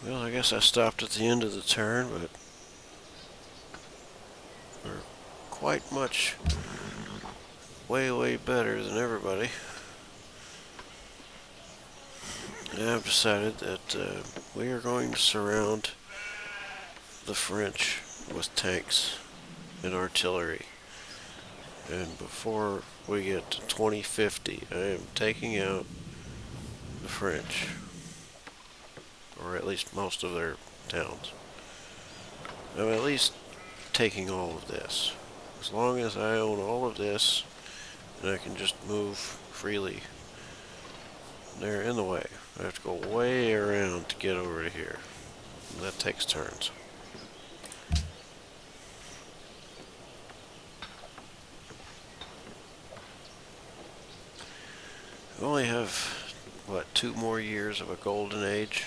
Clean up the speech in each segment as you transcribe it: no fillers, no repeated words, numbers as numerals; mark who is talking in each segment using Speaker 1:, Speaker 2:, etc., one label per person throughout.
Speaker 1: Well, I guess I stopped at the end of the turn, but we're quite much way better than everybody. And I've decided that we are going to surround the French with tanks and artillery. And before we get to 2050, I am taking out the French, or at least most of their towns. I'm at least taking all of this. As long as I own all of this, and I can just move freely, they're in the way. I have to go way around to get over to here. And that takes turns. We only have, what, 2 more years of a golden age?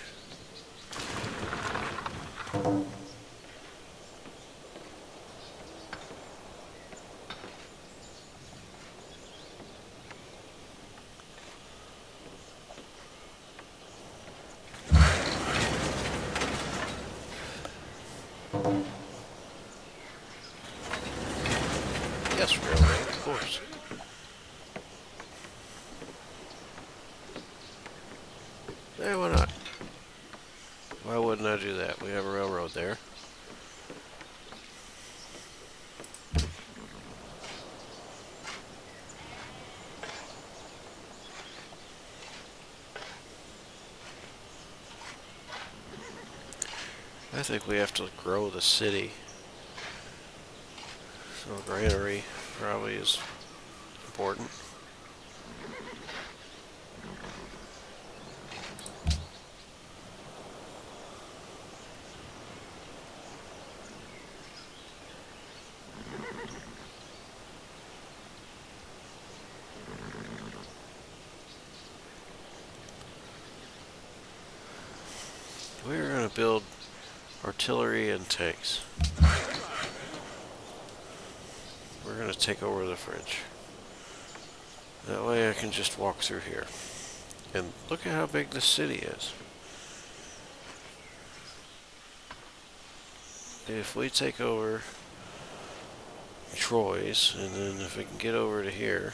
Speaker 1: Yes, railroad, of course. Hey, why not? Why wouldn't I do that? We have a railroad there. I think we have to grow the city. So granary probably is important. We're going to build artillery and tanks. We're going to take over the French. That way I can just walk through here. And look at how big this city is. If we take over Troyes, and then if we can get over to here,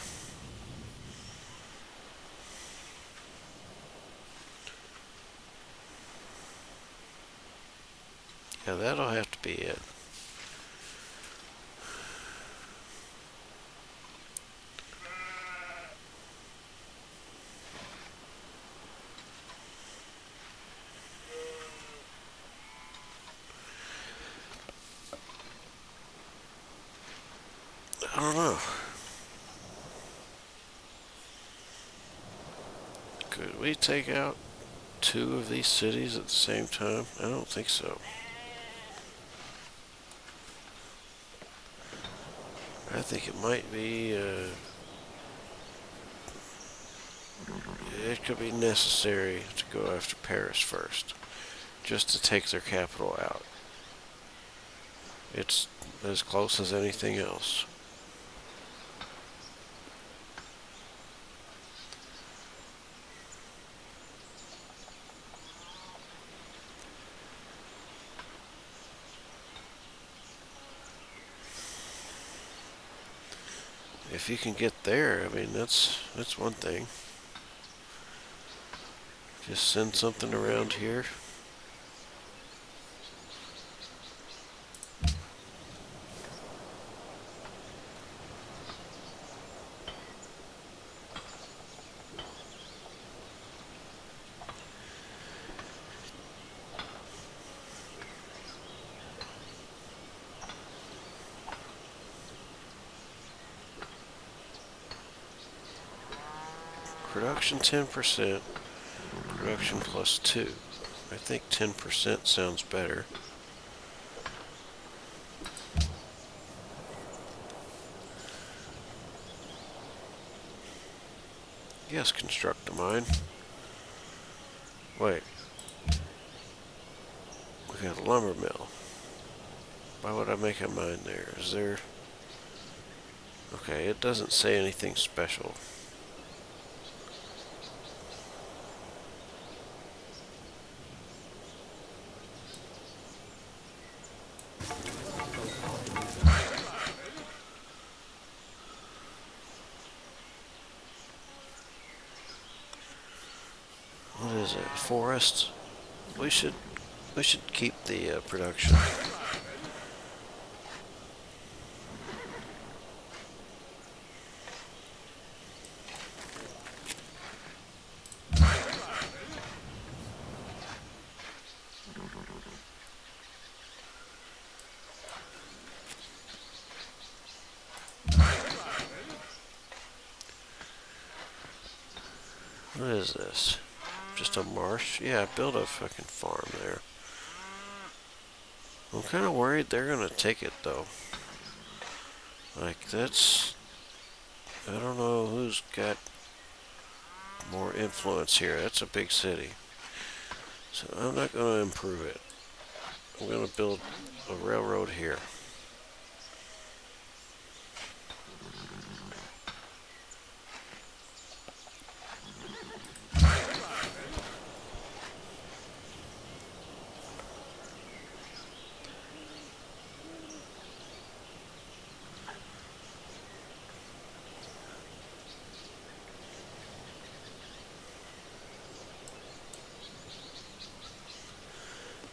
Speaker 1: yeah, that'll have to be it. I don't know. Could we take out 2 of these cities at the same time? I don't think so. I think it might be, it could be necessary to go after Paris first, just to take their capital out. It's as close as anything else. If you can get there, I mean, that's one thing. Just send something around here. Production 10%, production plus 2. I think 10% sounds better. Yes, construct a mine. Wait. We got a lumber mill. Why would I make a mine there? Is there... Okay, it doesn't say anything special. What is it? Forest? We should keep the production. What is this? Just a marsh? Yeah, build a fucking farm there. I'm kind of worried they're gonna take it though. Like that's, I don't know who's got more influence here. That's a big city. So I'm not gonna improve it. I'm gonna build a railroad here.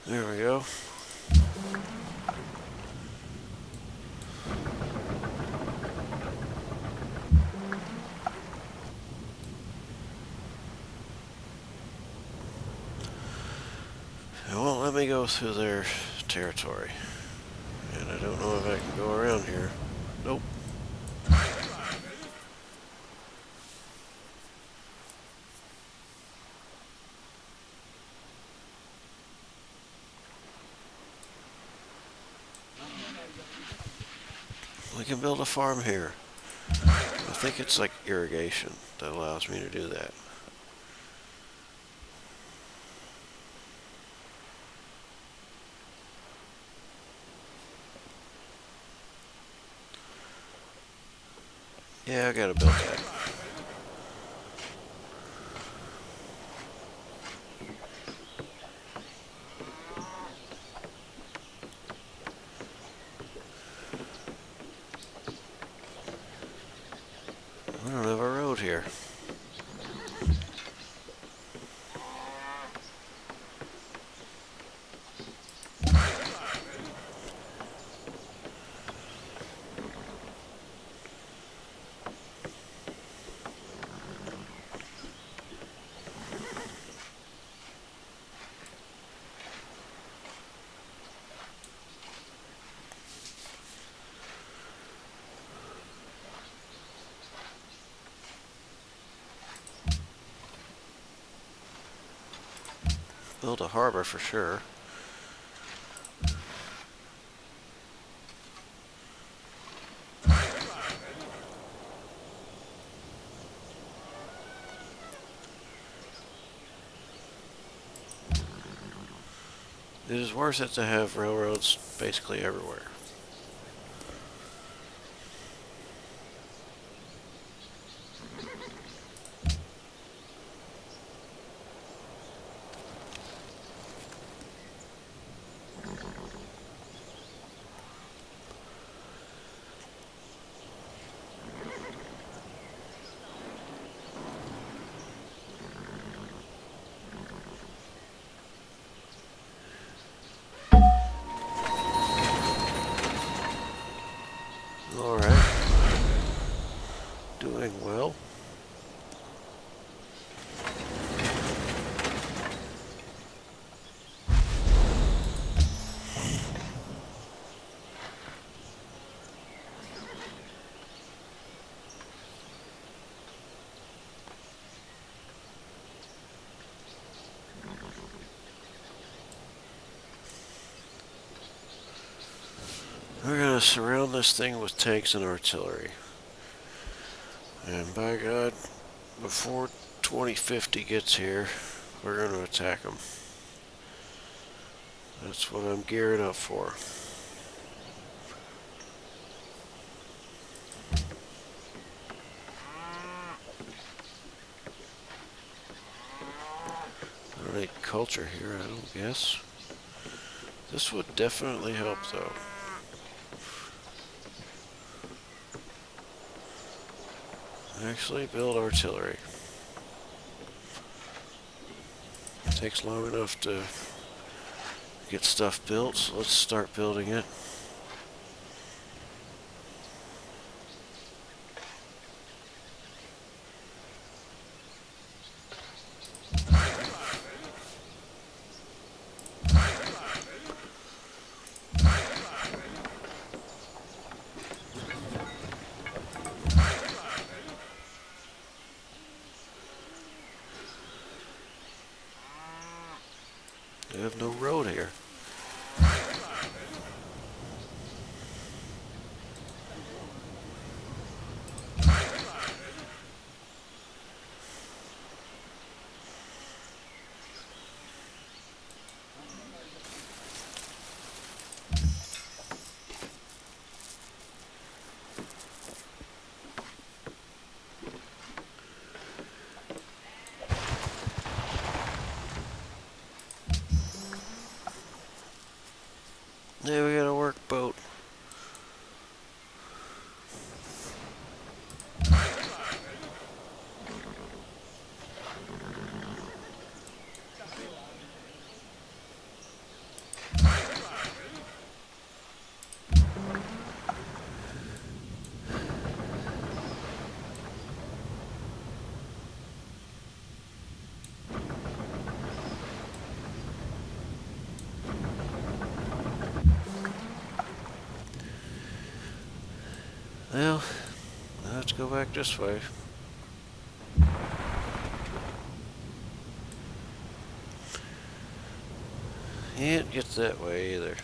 Speaker 1: There we go. It won't let me go through their territory. And I don't know if I can go around here. Nope. We can build a farm here. I think it's like irrigation that allows me to do that. Yeah, I gotta build that. We don't have a road here. Build a harbor for sure. It is worth it to have railroads basically everywhere. Alright. Doing well. We're gonna surround this thing with tanks and artillery. And by God, before 2050 gets here, we're gonna attack them. That's what I'm gearing up for. I don't need culture here, I don't guess. This would definitely help though. Actually build artillery. Takes long enough to get stuff built, so let's start building it. We have no road here. Yeah, we got a workboat. Well, let's go back this way. Can't get that way either.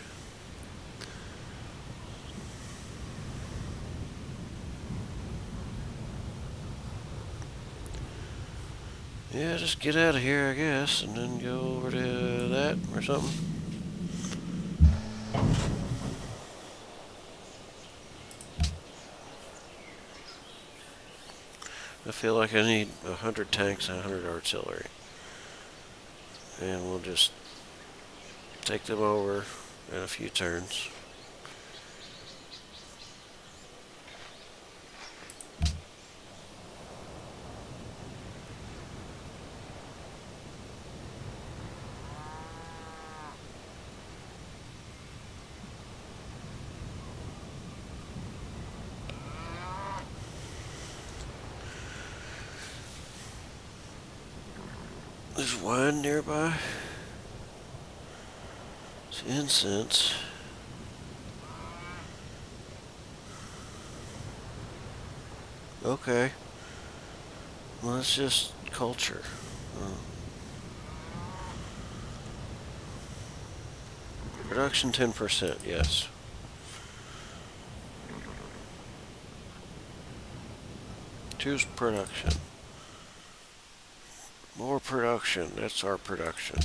Speaker 1: Yeah, just get out of here, I guess, and then go over to that or something. I feel like I need 100 tanks and 100 artillery. And we'll just take them over in a few turns. There's wine nearby. It's incense. Okay. Well, it's just culture. Production 10%, yes. Choose production. More production, that's our production.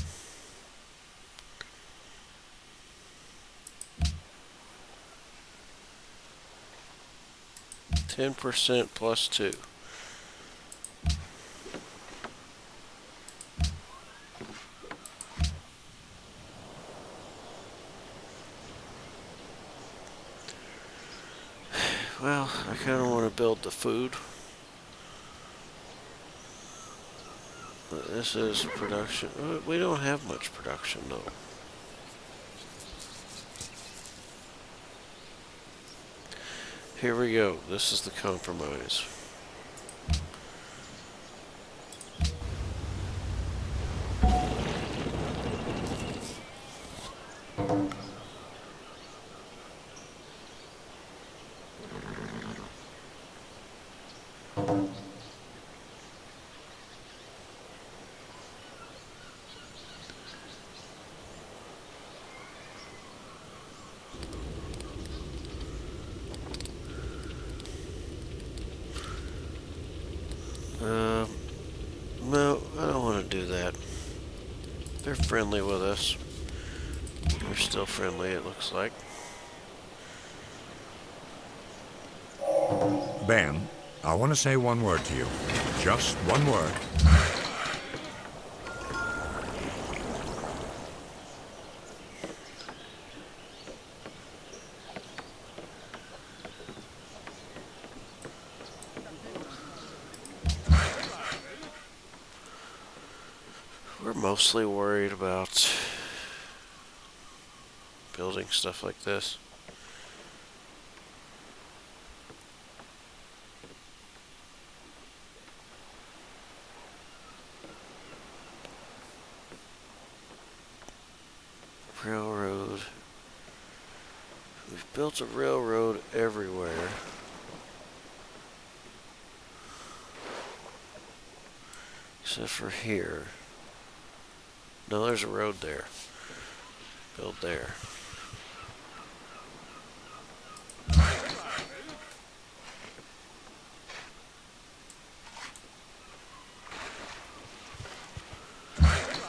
Speaker 1: %+ 2. Well, I kind of want to build the food. But this is production. We don't have much production, though. Here we go. This is the compromise. No, I don't want to do that. They're friendly with us. They're still friendly, it looks like.
Speaker 2: Ben, I want to say one word to you. Just one word.
Speaker 1: we're mostly worried about building stuff like this. Railroad. We've built a railroad everywhere. Except for here. No, there's a road there. Build there.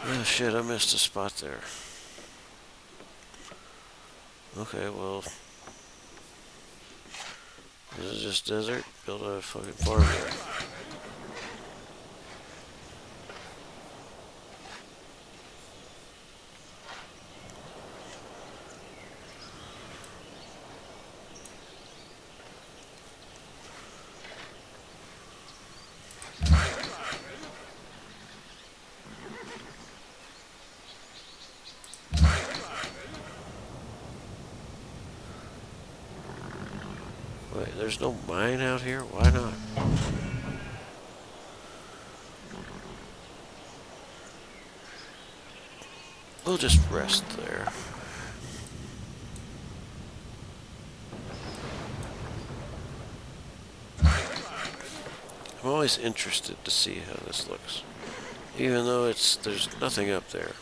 Speaker 1: Oh shit, I missed a spot there. Okay, well, is it just desert? Build a fucking farm there. Wait, there's no mine out here? Why not? We'll just rest there. I'm always interested to see how this looks. Even though there's nothing up there.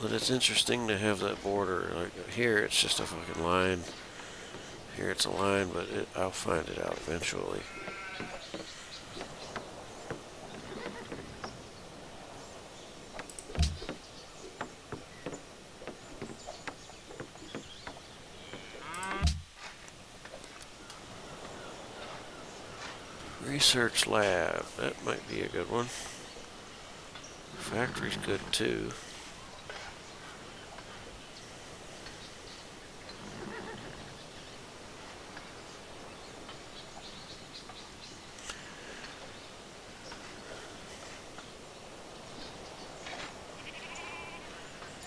Speaker 1: But it's interesting to have that border. Like here it's just a fucking line. Here it's a line, but I'll find it out eventually. Research lab, that might be a good one. Factory's good too.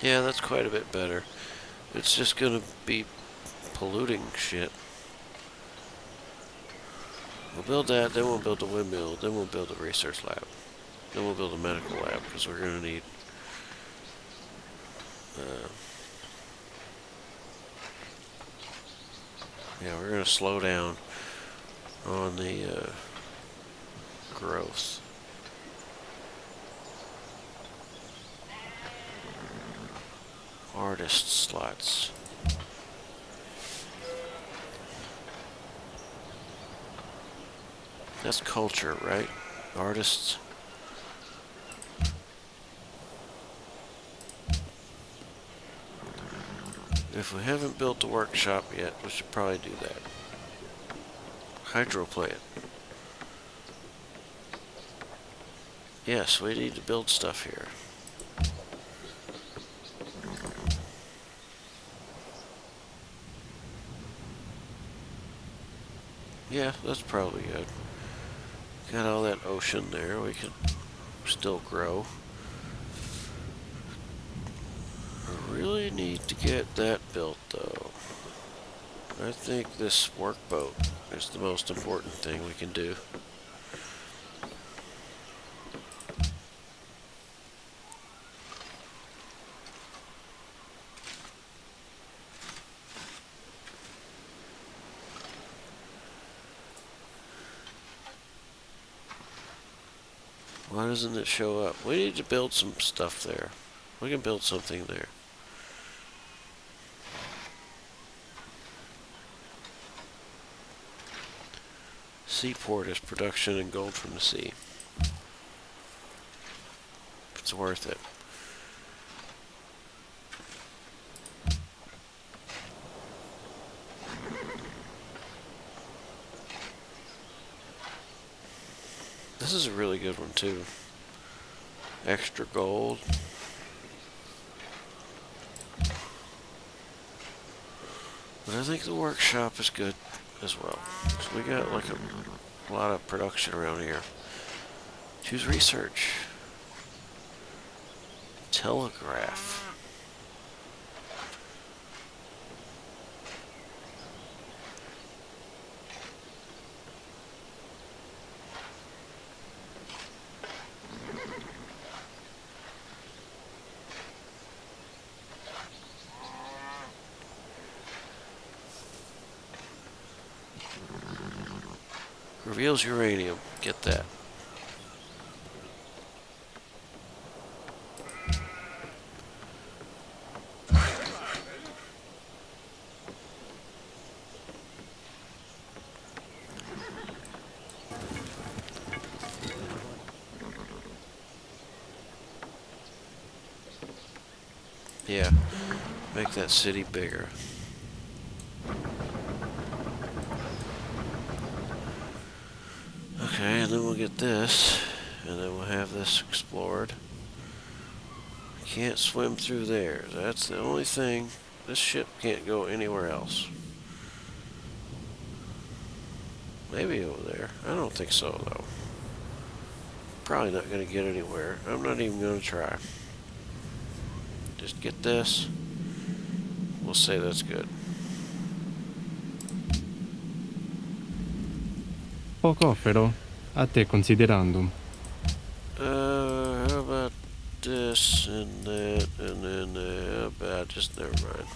Speaker 1: Yeah, that's quite a bit better. It's just gonna be polluting shit. We'll build that, then we'll build the windmill, then we'll build a research lab. Then we'll build a medical lab, because we're gonna need... yeah, we're gonna slow down on the growth. Artist slots. That's culture, right? Artists. If we haven't built the workshop yet, we should probably do that. Hydro plant. Yes, we need to build stuff here. Yeah, that's probably good. Got all that ocean there, we can still grow. I really need to get that built though. I think this workboat is the most important thing we can do. Why doesn't it show up? We need to build some stuff there. We can build something there. Seaport is production and gold from the sea. It's worth it. This is a really good one too. Extra gold. But I think the workshop is good as well. So we got like a lot of production around here. Choose research. telegraph. Reveals uranium. Get that. Yeah, make that city bigger. Okay, and then we'll get this, and then we'll have this explored. Can't swim through there. That's the only thing. This ship can't go anywhere else. Maybe over there. I don't think so, though. Probably not going to get anywhere. I'm not even going to try. Just get this. We'll say that's good.
Speaker 3: Poco offero, a te considerandum.
Speaker 1: How about this and that, and then, how about just never mind.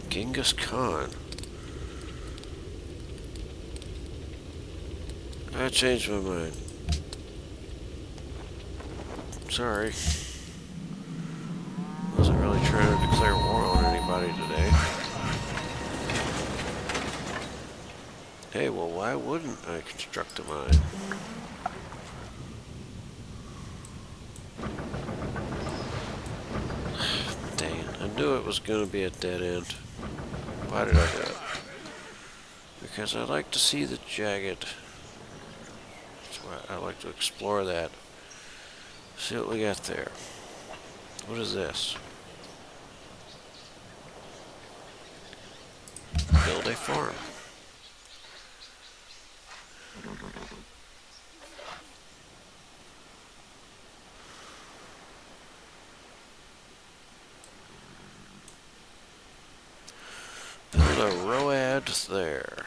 Speaker 1: Genghis Khan. I changed my mind. Sorry. Wasn't really trying to declare war on anybody today. Hey, well, why wouldn't I construct a mine? Dang it. I knew it was going to be a dead end. Why did I do it? Because I like to see the jagged. That's why I like to explore that. See what we got there. What is this? Build a farm. Build a ROAD there.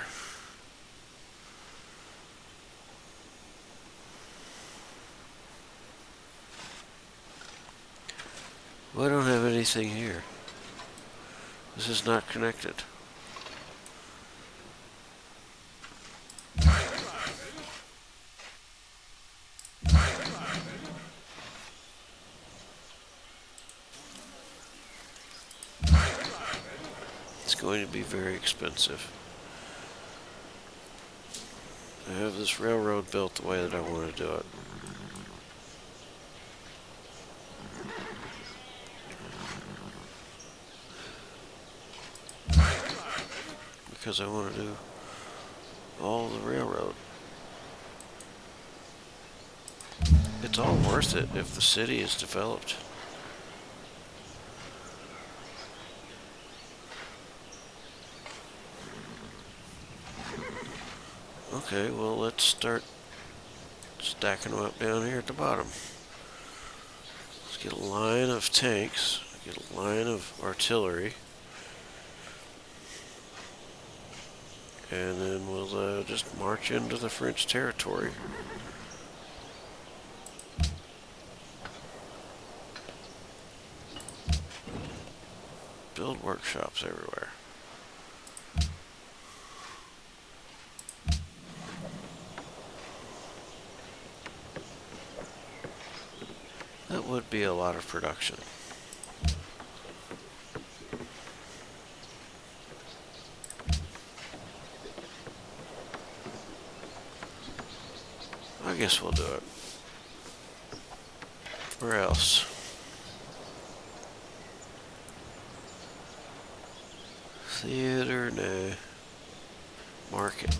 Speaker 1: Well, I don't have anything here. This is not connected. It's going to be very expensive. I have this railroad built the way that I want to do it. Because I want to do all the railroad. It's all worth it if the city is developed. Okay, well, let's start stacking them up down here at the bottom. Let's get a line of tanks, get a line of artillery, and then we'll just march into the French territory. Build workshops everywhere. That would be a lot of production. I guess we'll do it. Where else? Theater, nah. Market.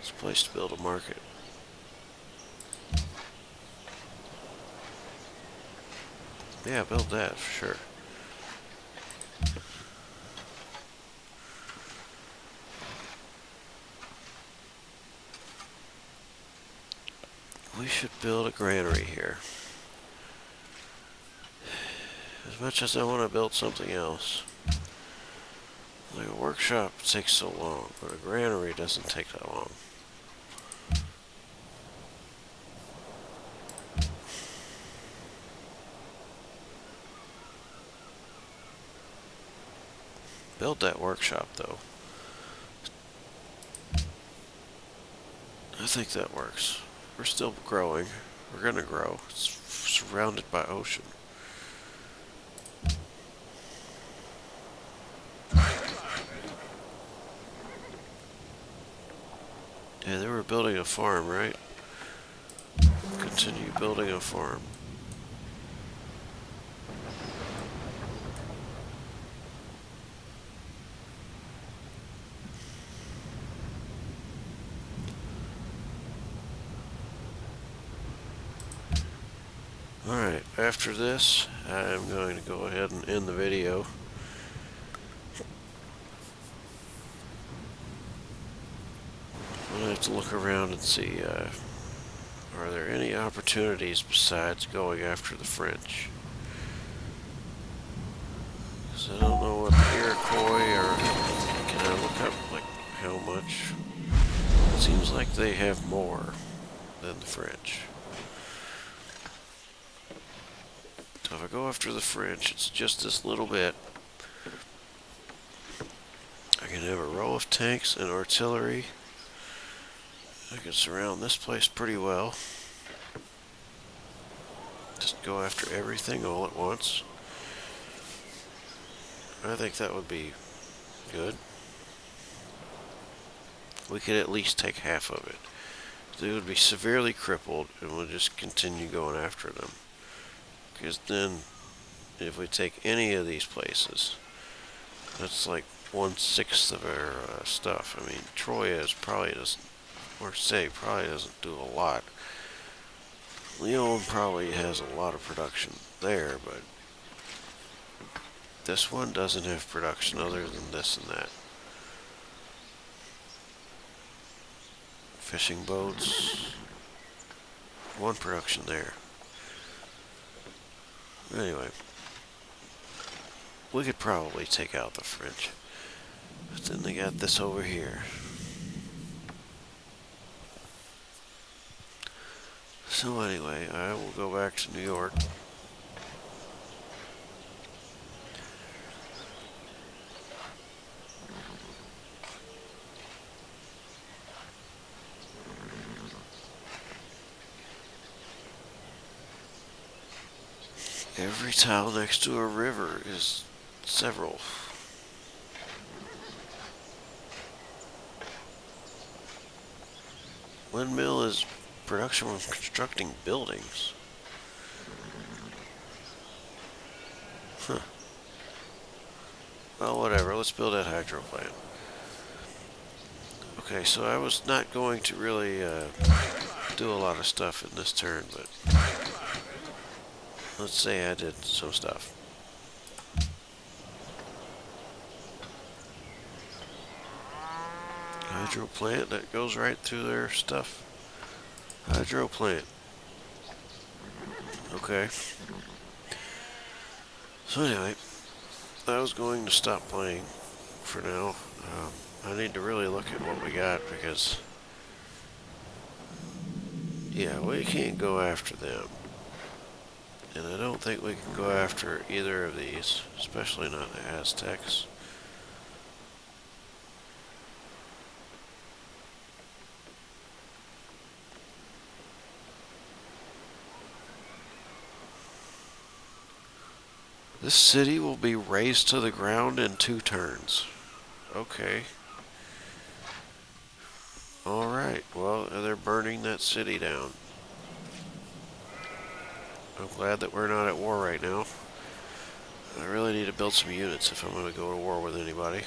Speaker 1: It's a place to build a market. Yeah, build that for sure. We should build a granary here. As much as I want to build something else. Like a workshop takes so long, but a granary doesn't take that long. Build that workshop, though. I think that works. We're still growing. We're gonna grow. It's surrounded by ocean. Yeah, they were building a farm, right? Continue building a farm. Alright, after this, I'm going to go ahead and end the video. I'm going to have to look around and see, are there any opportunities besides going after the French? Because I don't know what the Iroquois are. Can I look up, like, how much? It seems like they have more than the French. So if I go after the French, it's just this little bit. I can have a row of tanks and artillery. I can surround this place pretty well. Just go after everything all at once. I think that would be good. We could at least take half of it. They would be severely crippled, and we'll just continue going after them. Because then, if we take any of these places, that's like 1/6 of our stuff. I mean, Troyes probably doesn't, Marseille probably doesn't do a lot. Lyon probably has a lot of production there, but this one doesn't have production other than this and that. Fishing boats, one production there. Anyway, we could probably take out the French. But then they got this over here. So anyway, I will go back to New York. Every tile next to a river is several. Windmill is production from constructing buildings. Huh. Well, whatever. Let's build that hydro plant. Okay, so I was not going to really do a lot of stuff in this turn, but let's say I did some stuff. Hydro plant, that goes right through their stuff. Hydro plant. Okay. So anyway, I was going to stop playing for now. I need to really look at what we got because, yeah, we can't go after them. And I don't think we can go after either of these, especially not the Aztecs. This city will be razed to the ground in 2 turns. Okay. Alright, well, they're burning that city down. I'm glad that we're not at war right now. I really need to build some units if I'm going to go to war with anybody.